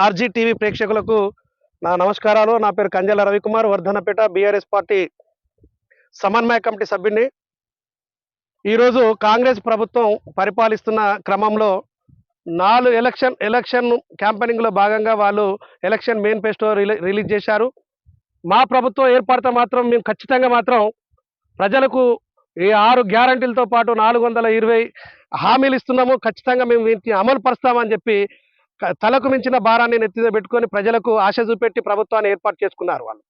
RG TV ప్రేక్షకులకు నా నమస్కారాలు. నా పేరు కంజల రవికుమార్, వర్ధనపేట బీఆర్ఎస్ పార్టీ సమన్వయ కమిటీ సభ్యుడిని. ఈరోజు కాంగ్రెస్ ప్రభుత్వం పరిపాలిస్తున్న క్రమంలో 4 ఎలక్షన్ క్యాంపెయినింగ్లో భాగంగా వాళ్ళు ఎలక్షన్ మేనిఫెస్టో రిలీజ్ చేశారు. మా ప్రభుత్వం ఏర్పడితే మాత్రం మేము ఖచ్చితంగా మాత్రం ప్రజలకు ఈ 6 గ్యారంటీలతో పాటు 420 హామీలు ఇస్తున్నాము, ఖచ్చితంగా మేము వీటిని అమలు పరుస్తామని చెప్పి తలకు మించిన భారాన్ని నెత్తిన పెట్టుకొని ప్రజలకు ఆశ చూపెట్టి ప్రభుత్వాన్ని ఏర్పాటు చేసుకున్నారు. వాళ్ళు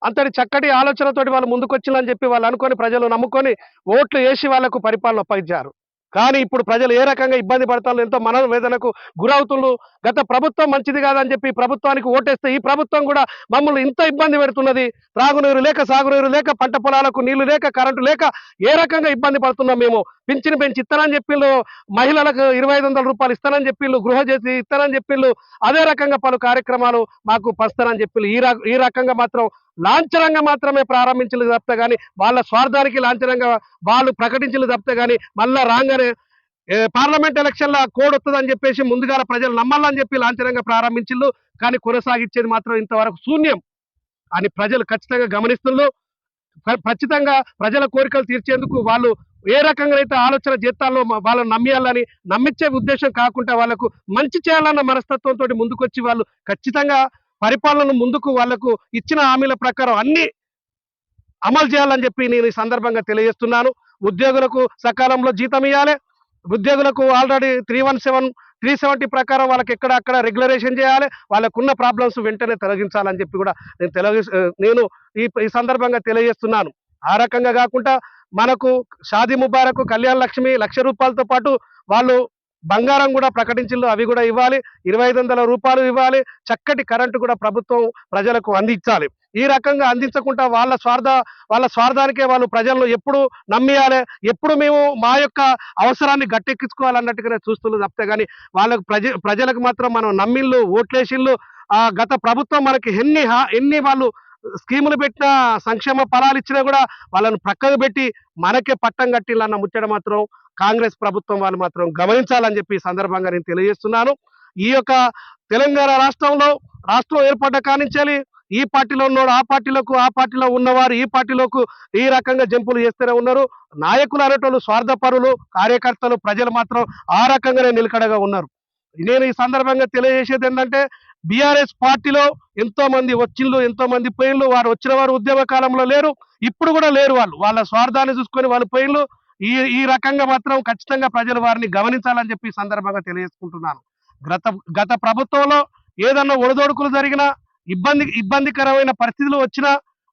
అంతటి చక్కటి ఆలోచనతోటి వాళ్ళు ముందుకొచ్చిందని చెప్పి వాళ్ళు అనుకొని ప్రజలు నమ్ముకొని ఓట్లు వేసి వాళ్లకు పరిపాలన అప్పగించారు. కానీ ఇప్పుడు ప్రజలు ఏ రకంగా ఇబ్బంది పడతారు, ఎంతో మనోవేదనకు గురవుతుండ్రు. గత ప్రభుత్వం మంచిది కాదని చెప్పి ప్రభుత్వానికి ఓటేస్తే ఈ ప్రభుత్వం కూడా మమ్మల్ని ఇంత ఇబ్బంది పెడుతున్నది. త్రాగునీరు లేక, సాగునీరు లేక, పంట పొలాలకు నీళ్లు లేక, కరెంటు లేక ఏ రకంగా ఇబ్బంది పడుతున్నాం. మేము పింఛను పెంచి ఇస్తానని చెప్పిళ్ళు, మహిళలకు 2500 రూపాయలు ఇస్తానని చెప్పిళ్ళు, గృహ చేసి ఇస్తానని చెప్పిళ్ళు, అదే రకంగా పలు కార్యక్రమాలు మాకు పరుస్తానని చెప్పిళ్ళు. ఈ రకంగా మాత్రం లాంఛనంగా మాత్రమే ప్రారంభించలు తప్పితే కానీ వాళ్ళ స్వార్థానికి లాంఛనంగా వాళ్ళు ప్రకటించలు తప్పితే కానీ మళ్ళా రాగానే పార్లమెంట్ ఎలక్షన్ల కోడ్ వస్తుందని చెప్పేసి ముందుగా ప్రజలు నమ్మాలని చెప్పి లాంఛనంగా ప్రారంభించిళ్ళు. కానీ కొనసాగించేది మాత్రం ఇంతవరకు శూన్యం అని ప్రజలు ఖచ్చితంగా గమనిస్తున్నారు. ఖచ్చితంగా ప్రజల కోరికలు తీర్చేందుకు వాళ్ళు ఏ రకంగా అయితే ఆలోచన చేస్తాలో వాళ్ళని నమ్మియాలని, నమ్మించే ఉద్దేశం కాకుండా వాళ్ళకు మంచి చేయాలన్న మనస్తత్వంతో ముందుకొచ్చి వాళ్ళు ఖచ్చితంగా పరిపాలన ముందుకు వాళ్లకు ఇచ్చిన హామీల ప్రకారం అన్ని అమలు చేయాలని చెప్పి నేను ఈ సందర్భంగా తెలియజేస్తున్నాను. ఉద్యోగులకు సకాలంలో జీతం ఇవ్వాలి, ఉద్యోగులకు ఆల్రెడీ 370 ప్రకారం వాళ్ళకి ఎక్కడక్కడ రెగ్యులరేషన్ చేయాలి, వాళ్ళకున్న ప్రాబ్లమ్స్ వెంటనే తొలగించాలని చెప్పి కూడా నేను ఈ సందర్భంగా తెలియజేస్తున్నాను. ఆ రకంగా కాకుండా మనకు షాదీ ముబారక్, కళ్యాణ లక్ష్మి 1,00,000 రూపాయలతో పాటు వాళ్ళు బంగారం కూడా ప్రకటించిండ్రు, అవి కూడా ఇవ్వాలి, 2500 రూపాయలు ఇవ్వాలి, చక్కటి కరెంటు కూడా ప్రభుత్వం ప్రజలకు అందించాలి. ఈ రకంగా అందించకుండా వాళ్ళ స్వార్థానికే వాళ్ళు ప్రజలను ఎప్పుడు నమ్మియాలి, ఎప్పుడు మేము మా యొక్క అవసరాన్ని గట్టెక్కించుకోవాలన్నట్టుగానే చూస్తున్నారు తప్పితే కానీ వాళ్ళకు ప్రజలకు మాత్రం మనం నమ్మిళ్ళు, ఓట్లేసిళ్ళు. గత ప్రభుత్వం మనకి ఎన్ని వాళ్ళు స్కీములు పెట్టినా, సంక్షేమ ఫలాలు ఇచ్చినా కూడా వాళ్ళను ప్రక్కకు పెట్టి మనకే పట్టం కట్టిల్లన్న ముచ్చట మాత్రం కాంగ్రెస్ ప్రభుత్వం వాళ్ళు మాత్రం గమనించాలని చెప్పి ఈ సందర్భంగా నేను తెలియజేస్తున్నాను. ఈ యొక్క తెలంగాణ రాష్ట్రం ఏర్పడ్డ కానించాలి ఈ పార్టీలో ఉన్నవాడు ఆ పార్టీలకు, ఆ పార్టీలో ఉన్నవారు ఈ పార్టీలోకి ఈ రకంగా జంపులు చేస్తూనే ఉన్నారు. నాయకులు అనేటోళ్ళు స్వార్థపరులు, కార్యకర్తలు, ప్రజలు మాత్రం ఆ రకంగానే నిలకడగా ఉన్నారు. నేను ఈ సందర్భంగా తెలియజేసేది ఏంటంటే బీఆర్ఎస్ పార్టీలో ఎంతో మంది వచ్చిళ్ళు, ఎంతో మంది పోయిళ్ళు. వారు వచ్చిన వారు ఉద్యమ కాలంలో లేరు, ఇప్పుడు కూడా లేరు. వాళ్ళ స్వార్థాన్ని చూసుకొని వాళ్ళు పోయిళ్ళు. ఈ రకంగా మాత్రం ఖచ్చితంగా ప్రజలు వారిని గమనించాలని చెప్పి సందర్భంగా తెలియజేసుకుంటున్నాను. గత ప్రభుత్వంలో ఏదన్నా ఒడిదొడుకులు జరిగినా, ఇబ్బందికరమైన పరిస్థితులు వచ్చినా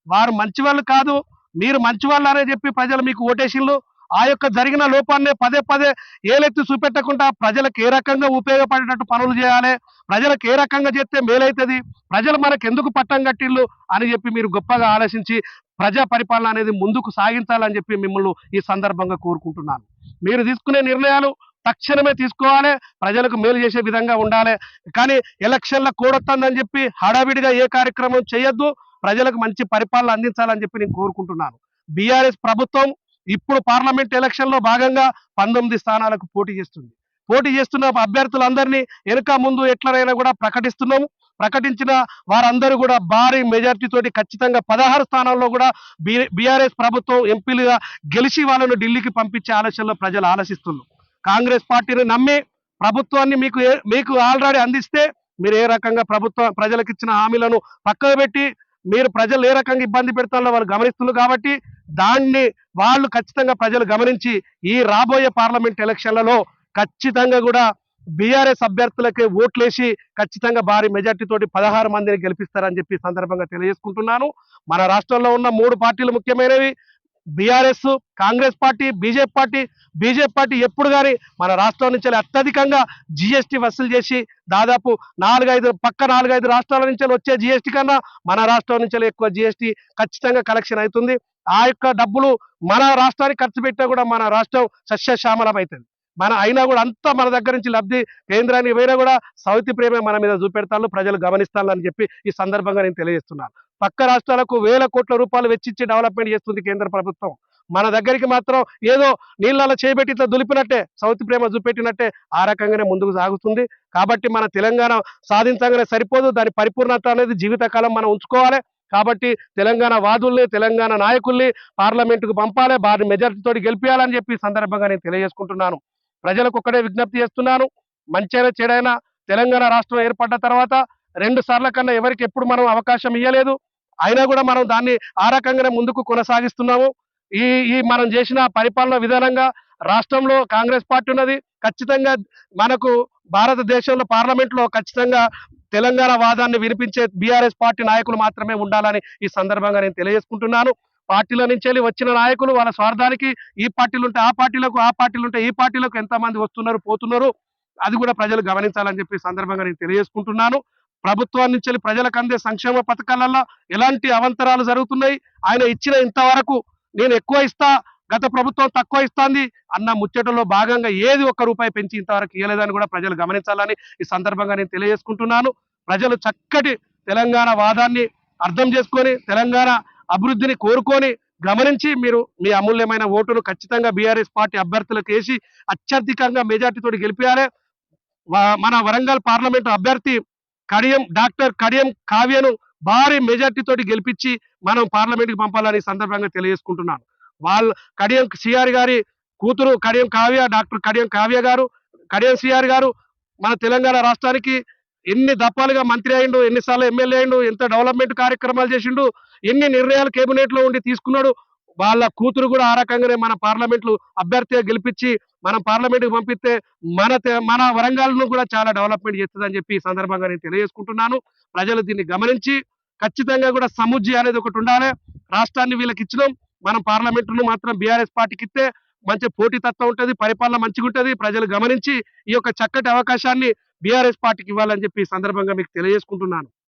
వారు మంచి వాళ్ళు కాదు, మీరు మంచి వాళ్ళు అనే చెప్పి ప్రజలు మీకు ఓటేసిళ్ళు. ఆ యొక్క జరిగిన లోపాన్ని పదే ఏలెత్తి చూపెట్టకుండా ప్రజలకు ఏ రకంగా ఉపయోగపడేటట్టు పనులు చేయాలి, ప్రజలకు ఏ రకంగా చేస్తే మేలైతుంది, ప్రజలు మనకు ఎందుకు పట్టం కట్టిళ్ళు అని చెప్పి మీరు గొప్పగా ఆలోచించి ప్రజా పరిపాలన అనేది ముందుకు సాగించాలని చెప్పి మిమ్మల్ని ఈ సందర్భంగా కోరుకుంటున్నాను. మీరు తీసుకునే నిర్ణయాలు తక్షణమే తీసుకోవాలి, ప్రజలకు మేలు చేసే విధంగా ఉండాలి. కానీ ఎలక్షన్ల కూడొస్తుందని చెప్పి హడావిడిగా ఏ కార్యక్రమం చేయొద్దు, ప్రజలకు మంచి పరిపాలన అందించాలని చెప్పి నేను కోరుకుంటున్నాను. బీఆర్ఎస్ ప్రభుత్వం ఇప్పుడు పార్లమెంట్ ఎలక్షన్ లో భాగంగా 19 స్థానాలకు పోటీ చేస్తున్న అభ్యర్థులందరినీ వెనుక ముందు ఎట్లనైనా కూడా ప్రకటించిన వారందరూ కూడా భారీ మెజార్టీ తోటి ఖచ్చితంగా 16 స్థానాల్లో కూడా బీఆర్ఎస్ ప్రభుత్వం ఎంపీలుగా గెలిచి వాళ్ళను ఢిల్లీకి పంపించే ఆలోచనలో ప్రజలు ఆలోచిస్తున్నారు. కాంగ్రెస్ పార్టీని నమ్మి ప్రభుత్వాన్ని మీకు ఆల్రెడీ అందిస్తే మీరు ఏ రకంగా ప్రజలకు ఇచ్చిన హామీలను పక్కకు పెట్టి మీరు ప్రజలు ఏ రకంగా ఇబ్బంది పెడతారో వాళ్ళు గమనిస్తున్నారు. కాబట్టి దాన్ని వాళ్ళు ఖచ్చితంగా ప్రజలు గమనించి ఈ రాబోయే పార్లమెంట్ ఎలక్షన్లలో ఖచ్చితంగా కూడా బీఆర్ఎస్ అభ్యర్థులకే ఓట్లేసి ఖచ్చితంగా భారీ మెజార్టీ తోటి 16 మందిని గెలిపిస్తారని చెప్పి సందర్భంగా తెలియజేసుకుంటున్నాను. మన రాష్ట్రంలో ఉన్న 3 పార్టీలు ముఖ్యమైనవి, BRS, Congress party, BJP party ఎప్పుడు కానీ మన రాష్ట్రం నుంచి అత్యధికంగా జిఎస్టీ వసూలు చేసి దాదాపు 4-5 రాష్ట్రాల నుంచి వచ్చే జిఎస్టీ కన్నా మన రాష్ట్రం నుంచి ఎక్కువ జిఎస్టీ ఖచ్చితంగా కలెక్షన్ అవుతుంది. ఆ యొక్క డబ్బులు మన రాష్ట్రానికి ఖర్చు పెట్టినా కూడా మన రాష్ట్రం సస్యశ్యామలం అవుతుంది. అయినా కూడా అంతా మన దగ్గర నుంచి లబ్ధి కేంద్రానికి పోయినా కూడా సౌతి ప్రేమే మన మీద చూపెడతాను, ప్రజలు గమనిస్తాను అని చెప్పి ఈ సందర్భంగా నేను తెలియజేస్తున్నాను. పక్క రాష్ట్రాలకు వేల కోట్ల రూపాయలు వెచ్చించి డెవలప్మెంట్ చేస్తుంది కేంద్ర ప్రభుత్వం. మన దగ్గరికి మాత్రం ఏదో నీళ్ళలో చేయబెట్టి ఇట్లా దులిపినట్టే సౌత్ ప్రేమ చూపెట్టినట్టే ఆ రకంగానే ముందుకు సాగుతుంది. కాబట్టి మన తెలంగాణ సాధించగానే సరిపోదు, దాని పరిపూర్ణత అనేది జీవితకాలం మనం ఉంచుకోవాలి. కాబట్టి తెలంగాణ వాదుల్ని, తెలంగాణ నాయకుల్ని పార్లమెంటుకు పంపాలి, భారీ మెజార్టీతో గెలిపించాలని చెప్పి ఈ సందర్భంగా నేను తెలియజేసుకుంటున్నాను. ప్రజలకు ఒక్కడే విజ్ఞప్తి చేస్తున్నాను, మంచైనా చెడైనా తెలంగాణ రాష్ట్రం ఏర్పడ్డ తర్వాత 2 సార్ల కన్నా ఎవరికి ఎప్పుడు మనం అవకాశం ఇవ్వలేదు. అయినా కూడా మనం దాన్ని ఆ రకంగానే ముందుకు కొనసాగిస్తున్నాము. ఈ ఈ మనం చేసిన పరిపాలన విధానంగా రాష్ట్రంలో కాంగ్రెస్ పార్టీ ఉన్నది. ఖచ్చితంగా మనకు భారతదేశంలో పార్లమెంట్లో ఖచ్చితంగా తెలంగాణ వాదాన్ని వినిపించే బీఆర్ఎస్ పార్టీ నాయకులు మాత్రమే ఉండాలని ఈ సందర్భంగా నేను తెలియజేసుకుంటున్నాను. పార్టీల నుంచి వెళ్ళి వచ్చిన నాయకులు వాళ్ళ స్వార్థానికి ఈ పార్టీలు ఉంటే ఆ పార్టీలకు, ఆ పార్టీలు ఉంటే ఈ పార్టీలకు ఎంతమంది వస్తున్నారు పోతున్నారు, అది కూడా ప్రజలు గమనించాలని చెప్పి ఈ సందర్భంగా నేను తెలియజేసుకుంటున్నాను. ప్రభుత్వం నుంచి వెళ్ళి ప్రజలకు అందే సంక్షేమ పథకాలలో ఎలాంటి అవంతరాలు జరుగుతున్నాయి, ఆయన ఇచ్చిన ఇంతవరకు నేను ఎక్కువ ఇస్తా, గత ప్రభుత్వం తక్కువ ఇస్తాంది అన్న ముచ్చటలో భాగంగా ఏది ఒక్క రూపాయి పెంచి ఇంతవరకు ఇవ్వలేదని కూడా ప్రజలు గమనించాలని ఈ సందర్భంగా నేను తెలియజేసుకుంటున్నాను. ప్రజలు చక్కటి తెలంగాణ వాదాన్ని అర్థం చేసుకొని తెలంగాణ అభివృద్ధిని కోరుకొని గమనించి మీరు మీ అమూల్యమైన ఓటును ఖచ్చితంగా బీఆర్ఎస్ పార్టీ అభ్యర్థులకు వేసి అత్యధికంగా మెజార్టీతో గెలిపించాలి. మన వరంగల్ పార్లమెంటు అభ్యర్థి డాక్టర్ కడియం కావ్యను భారీ మెజార్టీ తోటి గెలిపించి మనం పార్లమెంట్కి పంపాలని ఈ సందర్భంగా తెలియజేసుకుంటున్నాను. వాళ్ళ కడియం సిఆర్ గారి కూతురు కడియం కావ్య, డాక్టర్ కడియం కావ్య గారు, కడియం సిఆర్ గారు మన తెలంగాణ రాష్ట్రానికి ఎన్ని దఫాలుగా మంత్రి అయిండు, ఎన్నిసార్లు ఎమ్మెల్యే అయిండు, ఎంత డెవలప్మెంట్ కార్యక్రమాలు చేసిండు, ఎన్ని నిర్ణయాలు కేబినెట్ లో ఉండి తీసుకున్నాడు. వాళ్ళ కూతురు కూడా ఆ రకంగానే మన పార్లమెంట్లు అభ్యర్థిగా గెలిపించి మనం పార్లమెంట్కి పంపిస్తే మన వరంగల్ను కూడా చాలా డెవలప్మెంట్ చేస్తుందని చెప్పి ఈ సందర్భంగా నేను తెలియజేసుకుంటున్నాను. ప్రజలు దీన్ని గమనించి ఖచ్చితంగా కూడా సముజ్జి అనేది ఒకటి ఉండాలి. రాష్ట్రాన్ని వీళ్ళకి ఇచ్చినాం, మనం పార్లమెంటును మాత్రం బీఆర్ఎస్ పార్టీకి ఇస్తే మంచి పోటీతత్వం ఉంటుంది, పరిపాలన మంచిగా ఉంటుంది. ప్రజలు గమనించి ఈ యొక్క చక్కటి అవకాశాన్ని బీఆర్ఎస్ పార్టీకి ఇవ్వాలని చెప్పి ఈ సందర్భంగా మీకు తెలియజేసుకుంటున్నాను.